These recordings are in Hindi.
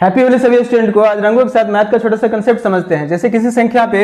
हैप्पी होली सभी स्टूडेंट को। आज रंगों के साथ मैथ का छोटा सा कंसेप्ट समझते हैं। जैसे किसी संख्या पे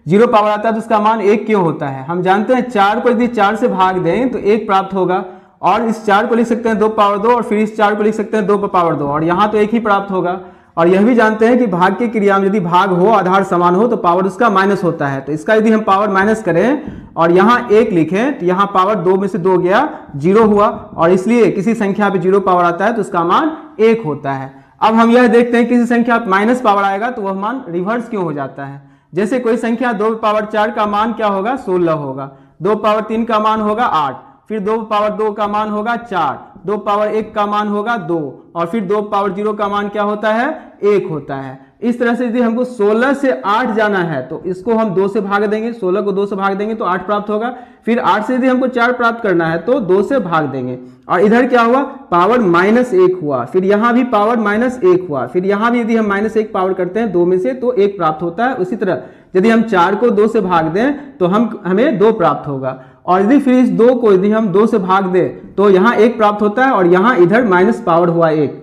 जीरो पावर आता है तो उसका मान एक क्यों होता है। हम जानते हैं 4 को यदि 4 से भाग दें तो 1 प्राप्त होगा, और इस 4 को लिख सकते हैं 2 पावर 2, और फिर इस 4 को लिख सकते हैं 2 पावर 2, और यहाँ तो एक ही प्राप्त होगा। और यह भी जानते हैं कि भाग की क्रिया में यदि भाग हो, आधार समान हो, तो पावर उसका माइनस होता है। तो इसका यदि हम पावर माइनस करें और यहाँ 1 लिखें तो यहाँ पावर 2 में से 2 गया, 0 हुआ, और इसलिए किसी संख्या पे 0 पावर आता है तो उसका मान 1 होता है। अब हम यह देखते हैं किसी संख्या माइनस पावर आएगा तो वह मान रिवर्स क्यों हो जाता है। जैसे कोई संख्या 2 पावर 4 का मान क्या होगा, 16 होगा, 2 पावर 3 का मान होगा 8, फिर 2 पावर 2 का मान होगा 4, 2 पावर 1 का मान होगा 2, और फिर 2 पावर 0 का मान क्या होता है, 1 होता है। इस तरह से यदि हमको 16 से 8 जाना है तो इसको हम 2 से भाग देंगे, 16 को 2 से भाग देंगे तो 8 प्राप्त होगा। फिर 8 से यदि हमको 4 प्राप्त करना है तो 2 से भाग देंगे, और इधर क्या हुआ, पावर -1 हुआ, फिर यहाँ भी पावर -1 हुआ, फिर यहाँ भी यदि हम -1 पावर करते हैं 2 में से तो 1 प्राप्त होता है। उसी तरह यदि हम 4 को 2 से भाग दें तो हमें 2 प्राप्त होगा, और यदि फिर इस 2 को यदि हम 2 से भाग दें तो यहाँ 1 प्राप्त होता है, और यहाँ इधर माइनस पावर हुआ 1।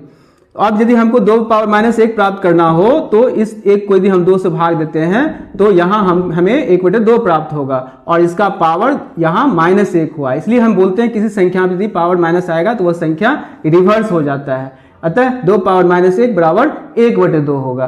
अब यदि हमको 2 पावर -1 प्राप्त करना हो तो इस 1 को यदि हम 2 से भाग देते हैं तो यहाँ हमें 1/2 प्राप्त होगा, और इसका पावर यहाँ -1 हुआ। इसलिए हम बोलते हैं किसी संख्या में यदि पावर माइनस आएगा तो वह संख्या रिवर्स हो जाता है। अतः 2 पावर -1 बराबर 1/2 होगा।